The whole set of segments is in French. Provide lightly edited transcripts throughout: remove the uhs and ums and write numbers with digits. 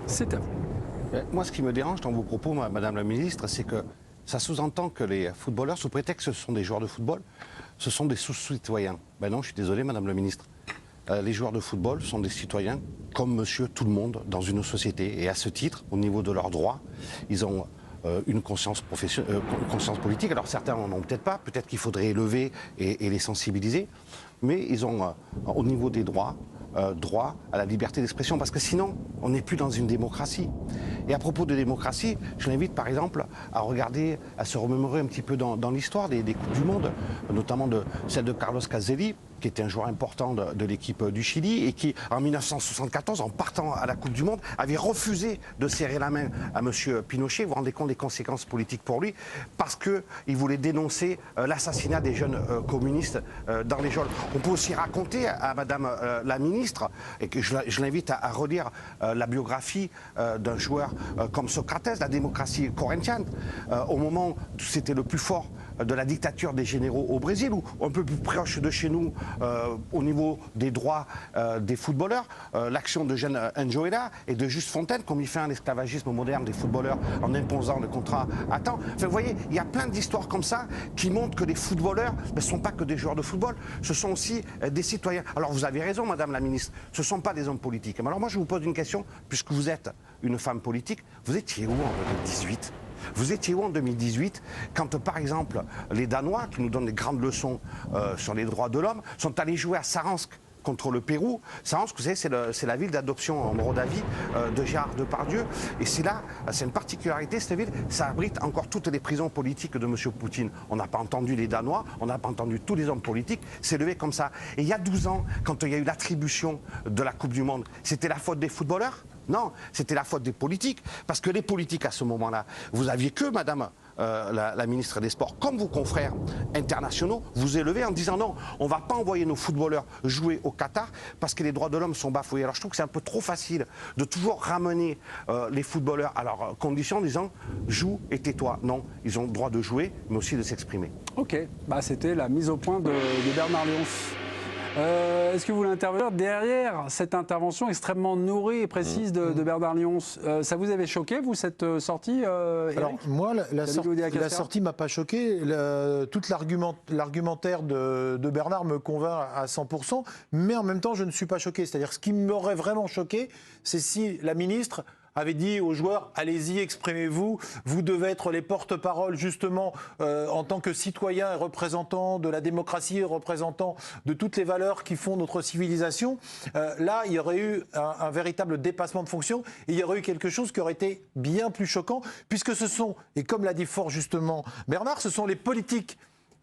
C'est à vous. Moi, ce qui me dérange dans vos propos, Madame la Ministre, c'est que ça sous-entend que les footballeurs, sous prétexte que ce sont des joueurs de football, ce sont des sous-citoyens. Ben non, je suis désolé, Madame la Ministre. Les joueurs de football sont des citoyens comme monsieur tout le monde dans une société. Et à ce titre, au niveau de leurs droits, ils ont une conscience politique. Alors certains n'en ont peut-être pas, peut-être qu'il faudrait élever et les sensibiliser. Mais ils ont, au niveau des droits, droit à la liberté d'expression, parce que sinon, on n'est plus dans une démocratie. Et à propos de démocratie, je l'invite par exemple à regarder, à se remémorer un petit peu dans l'histoire des Coupes du Monde, notamment celle de Carlos Caselli, qui était un joueur important de l'équipe du Chili et qui, en 1974, en partant à la Coupe du Monde, avait refusé de serrer la main à M. Pinochet. Vous vous rendez compte des conséquences politiques pour lui, parce qu'il voulait dénoncer l'assassinat des jeunes communistes dans les geôles. On peut aussi raconter à Madame la Ministre, et que je l'invite à relire la biographie d'un joueur comme Socrates, la démocratie corinthienne, au moment où c'était le plus fort de la dictature des généraux au Brésil, ou un peu plus proche de chez nous, au niveau des droits des footballeurs, l'action de Jeanne Anjoela et de Juste Fontaine, comme il fait un esclavagisme moderne des footballeurs en imposant le contrat à temps. Enfin, vous voyez, il y a plein d'histoires comme ça qui montrent que les footballeurs ne sont pas que des joueurs de football, ce sont aussi des citoyens. Alors vous avez raison, Madame la Ministre, ce ne sont pas des hommes politiques. Mais alors moi je vous pose une question, puisque vous êtes une femme politique, vous étiez où en 2018 ? Vous étiez où en 2018 quand, par exemple, les Danois, qui nous donnent des grandes leçons sur les droits de l'homme, sont allés jouer à Saransk contre le Pérou. Saransk, vous savez, c'est la ville d'adoption en Moldavie de Gérard Depardieu. Et c'est là, c'est une particularité, cette ville, ça abrite encore toutes les prisons politiques de M. Poutine. On n'a pas entendu les Danois, on n'a pas entendu tous les hommes politiques s'élever comme ça. Et il y a 12 ans, quand il y a eu l'attribution de la Coupe du Monde, c'était la faute des footballeurs ? Non, c'était la faute des politiques. Parce que les politiques, à ce moment-là, vous aviez que, Madame la ministre des Sports, comme vos confrères internationaux, vous élevez en disant non, on ne va pas envoyer nos footballeurs jouer au Qatar parce que les droits de l'homme sont bafoués. Alors je trouve que c'est un peu trop facile de toujours ramener les footballeurs à leurs conditions en disant joue et tais-toi. Non, ils ont le droit de jouer, mais aussi de s'exprimer. Ok, bah, c'était la mise au point de Bernard Léonce. Est-ce que vous voulez intervenir derrière cette intervention extrêmement nourrie et précise de Bernard Léonce? Ça vous avait choqué, vous, cette sortie, Eric? Alors, moi, la sortie ne m'a pas choqué. Tout l'argumentaire de Bernard me convainc à 100%, mais en même temps, je ne suis pas choqué. C'est-à-dire, ce qui m'aurait vraiment choqué, c'est si la ministre avait dit aux joueurs, allez-y, exprimez-vous, vous devez être les porte-parole justement en tant que citoyens et représentants de la démocratie, représentants de toutes les valeurs qui font notre civilisation. Là, il y aurait eu un véritable dépassement de fonction et il y aurait eu quelque chose qui aurait été bien plus choquant, puisque ce sont, et comme l'a dit fort justement Bernard, ce sont les politiques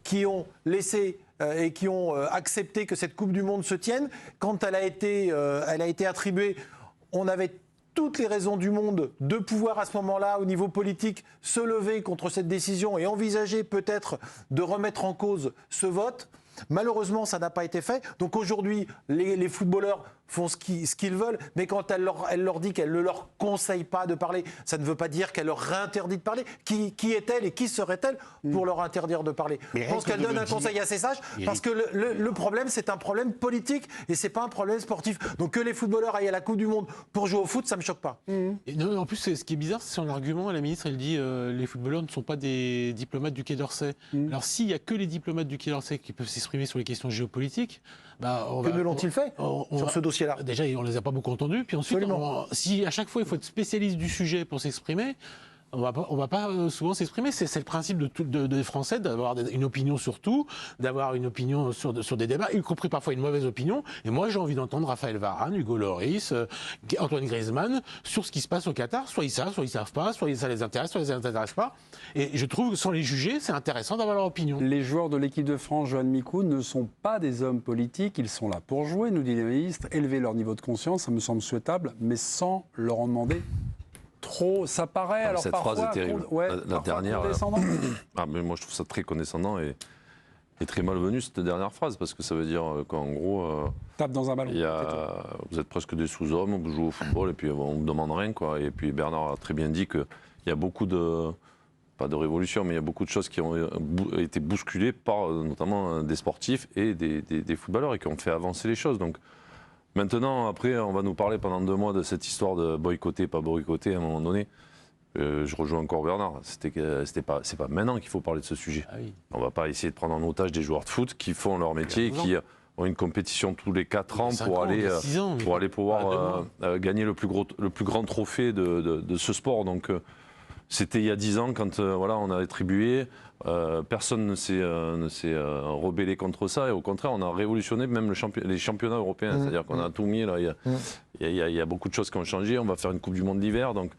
qui ont laissé et qui ont accepté que cette Coupe du Monde se tienne. Quand elle a été attribuée, on avait toutes les raisons du monde de pouvoir à ce moment-là, au niveau politique, se lever contre cette décision et envisager peut-être de remettre en cause ce vote. Malheureusement, ça n'a pas été fait. Donc aujourd'hui, les footballeurs font ce qu'ils veulent, mais quand elle leur dit qu'elle ne leur conseille pas de parler, ça ne veut pas dire qu'elle leur réinterdit de parler. Qui est-elle et qui serait-elle pour leur interdire de parler? Je pense qu'elle donne un conseil assez sage, parce que le problème, c'est un problème politique et c'est pas un problème sportif. Donc que les footballeurs aillent à la Coupe du Monde pour jouer au foot, ça me choque pas. Et non, en plus, ce qui est bizarre, c'est son argument. La ministre, elle dit les footballeurs ne sont pas des diplomates du Quai d'Orsay. Alors s'il n'y a que les diplomates du Quai d'Orsay qui peuvent s'exprimer sur les questions géopolitiques, que ne l'ont-ils fait sur ce dossier-là? Déjà, on ne les a pas beaucoup entendus. Puis ensuite, si à chaque fois il faut être spécialiste du sujet pour s'exprimer, on va pas souvent s'exprimer. C'est le principe des Français d'avoir une opinion sur tout, d'avoir une opinion sur des débats, y compris parfois une mauvaise opinion. Et moi, j'ai envie d'entendre Raphaël Varane, Hugo Lloris, Antoine Griezmann sur ce qui se passe au Qatar. Soit ils savent pas, soit ça les intéresse, soit ça les intéresse pas. Et je trouve que sans les juger, c'est intéressant d'avoir leur opinion. Les joueurs de l'équipe de France, Johan Micou, ne sont pas des hommes politiques. Ils sont là pour jouer, nous dit le ministre, élever leur niveau de conscience, ça me semble souhaitable, mais sans leur en demander trop. Ça paraît, alors cette parfois... phrase est terrible. La dernière... mais moi, je trouve ça très condescendant et très malvenu, cette dernière phrase, parce que ça veut dire qu'en gros... tape dans un ballon. Vous êtes presque des sous-hommes, vous jouez au football et puis on ne vous demande rien, quoi. Et puis Bernard a très bien dit qu'il y a beaucoup de... pas de révolution, mais il y a beaucoup de choses qui ont été bousculées par notamment des sportifs et des footballeurs et qui ont fait avancer les choses. Donc Maintenant, après, on va nous parler pendant 2 mois de cette histoire de boycotter, pas boycotter à un moment donné. Je rejoins encore Bernard. C'est pas maintenant qu'il faut parler de ce sujet. Ah oui. On va pas essayer de prendre en otage des joueurs de foot qui font leur métier et qui ont une compétition tous les 4 ans pour aller pouvoir gagner le plus grand trophée de ce sport. Donc c'était il y a 10 ans quand on a attribué. Personne ne s'est rebellé contre ça et au contraire on a révolutionné même les championnats européens. C'est-à-dire qu'on a tout mis là. Il y a beaucoup de choses qui ont changé. On va faire une Coupe du Monde d'hiver. Donc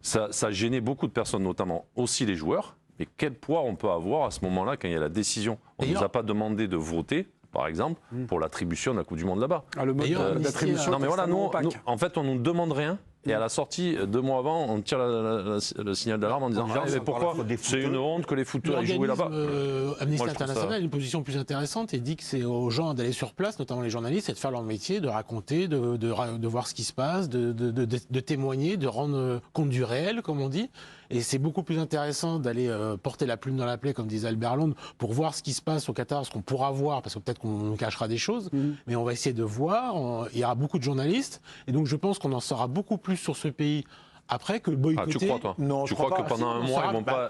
ça a gêné beaucoup de personnes, notamment aussi les joueurs. Mais quel poids on peut avoir à ce moment-là quand il y a la décision? On ne nous a pas demandé de voter, par exemple, pour l'attribution de la Coupe du Monde là-bas. Ah, le mode d'attribution. Non mais voilà, nous, en fait, on nous demande rien. Et à la sortie, 2 mois avant, on tire le signal d'alarme en disant pourquoi c'est une honte que les footeurs aient joué là-bas. Amnesty International a une position plus intéressante et dit que c'est aux gens d'aller sur place, notamment les journalistes, et de faire leur métier, de raconter, de voir ce qui se passe, de témoigner, de rendre compte du réel, comme on dit. Et c'est beaucoup plus intéressant d'aller porter la plume dans la plaie, comme disait Albert Londres, pour voir ce qui se passe au Qatar, ce qu'on pourra voir, parce que peut-être qu'on nous cachera des choses, mais on va essayer de voir. Il y aura beaucoup de journalistes, et donc je pense qu'on en saura beaucoup plus sur ce pays après que le boycotter. Tu crois, toi? Non, tu crois que pendant un mois,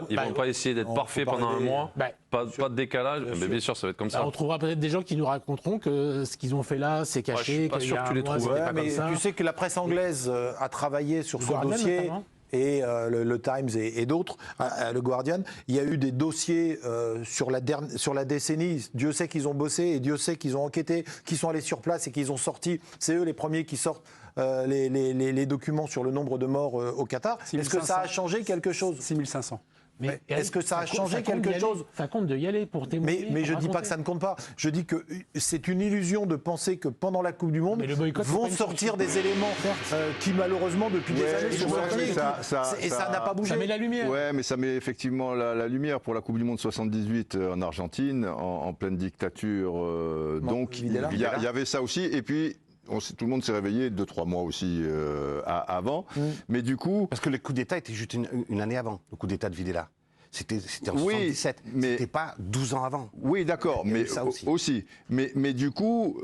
ils vont pas essayer d'être parfaits pendant un mois? Pas de décalage? Mais bien sûr, ça va être comme ça. On trouvera peut-être des gens qui nous raconteront que ce qu'ils ont fait là, c'est caché. Je suis pas sûr que tu les trouves. Mais tu sais que la presse anglaise a travaillé sur ce dossier. Notamment. Et le Times et d'autres, le Guardian, il y a eu des dossiers sur la décennie. Dieu sait qu'ils ont bossé et Dieu sait qu'ils ont enquêté, qu'ils sont allés sur place et qu'ils ont sorti. C'est eux les premiers qui sortent les documents sur le nombre de morts au Qatar. Est-ce que ça a changé quelque chose? 6500. Mais est-ce que ça a changé quelque chose? Ça compte de y aller pour témoigner. Mais je ne dis pas que ça ne compte pas. Je dis que c'est une illusion de penser que pendant la Coupe du Monde vont sortir des éléments qui malheureusement depuis des années sont sortis et ça n'a pas bougé. Ça met la lumière. Ouais, mais ça met effectivement la lumière pour la Coupe du Monde 78 en Argentine, en pleine dictature. Donc il y avait ça aussi. Et puis tout le monde s'est réveillé 2-3 mois aussi avant. Mais du coup... Parce que le coup d'État était juste une année avant, le coup d'État de Videla. C'était en 77, c'était pas 12 ans avant. Oui, d'accord, mais aussi. Mais du coup,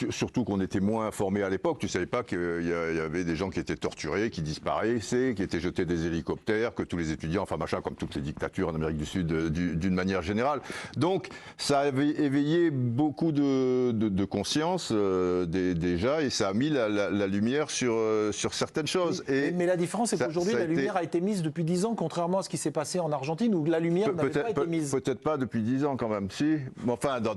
surtout qu'on était moins formés à l'époque, tu savais pas qu'il y avait des gens qui étaient torturés, qui disparaissaient, qui étaient jetés des hélicoptères, que tous les étudiants, enfin machin, comme toutes les dictatures en Amérique du Sud d'une manière générale. Donc, ça avait éveillé beaucoup de conscience déjà, et ça a mis la lumière sur certaines choses. Mais la différence, c'est qu'aujourd'hui, la lumière a été mise depuis 10 ans, contrairement à ce qui s'est passé en Argentine, où la lumière n'avait pas été mise. Peut-être pas depuis 10 ans quand même, si. Enfin, dans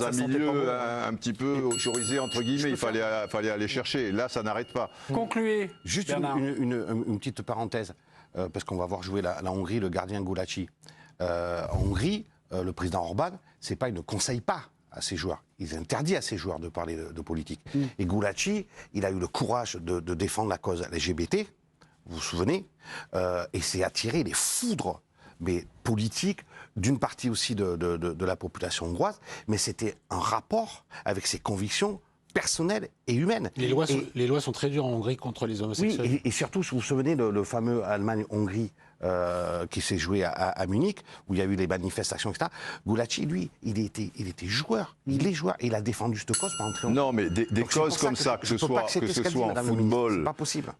un milieu un petit peu autorisé, entre guillemets, il fallait aller chercher. Là, ça n'arrête pas. Concluez. Juste une petite parenthèse, parce qu'on va voir jouer la Hongrie, le gardien Gulácsi. En Hongrie, le président Orban, il ne conseille pas à ses joueurs. Il interdit à ses joueurs de parler de politique. Et Gulácsi, il a eu le courage de défendre la cause LGBT, vous vous souvenez, et c'est attiré les foudres politiques d'une partie aussi de la population hongroise, mais c'était un rapport avec ses convictions personnelles et humaines. Les lois sont très dures en Hongrie contre les homosexuels. Oui, et surtout, si vous vous souvenez, le fameux Allemagne-Hongrie qui s'est joué à Munich, où il y a eu les manifestations, etc. Gulácsi, lui, il était joueur. Il est joueur. Et il a défendu cette cause pendant très longtemps. Non, mais des causes comme ça, que ce soit en football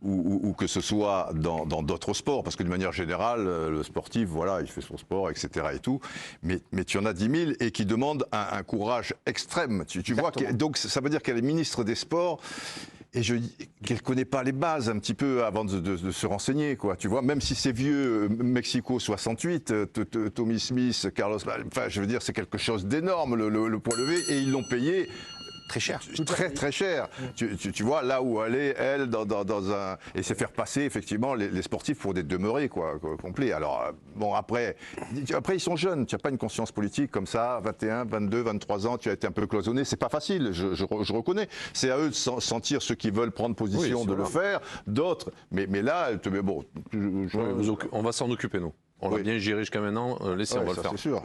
ou que ce soit dans d'autres sports, parce que d'une manière générale, le sportif, voilà, il fait son sport, etc. et tout. Mais tu en as 10 000 et qui demandent un courage extrême. Tu vois, donc ça veut dire qu'elle est ministre des Sports. Et qu'elle ne connaît pas les bases un petit peu avant de se renseigner, quoi. Tu vois, même si c'est vieux, Mexico 68, Tommy Smith, Carlos, enfin, je veux dire, c'est quelque chose d'énorme, le poids levé, et ils l'ont payé. Très cher. Très cher. Tu vois, là où aller, elle, dans un... Et c'est faire passer, effectivement, les sportifs pour des demeurés, quoi, complets. Alors, bon, après, ils sont jeunes. Tu n'as pas une conscience politique comme ça, 21, 22, 23 ans, tu as été un peu cloisonné. C'est pas facile, je reconnais. C'est à eux de sentir ceux qui veulent prendre position de le faire, d'autres. Mais là, bon... On va s'en occuper, nous. On l'a bien géré jusqu'à maintenant. Laissez, on va le faire. C'est sûr.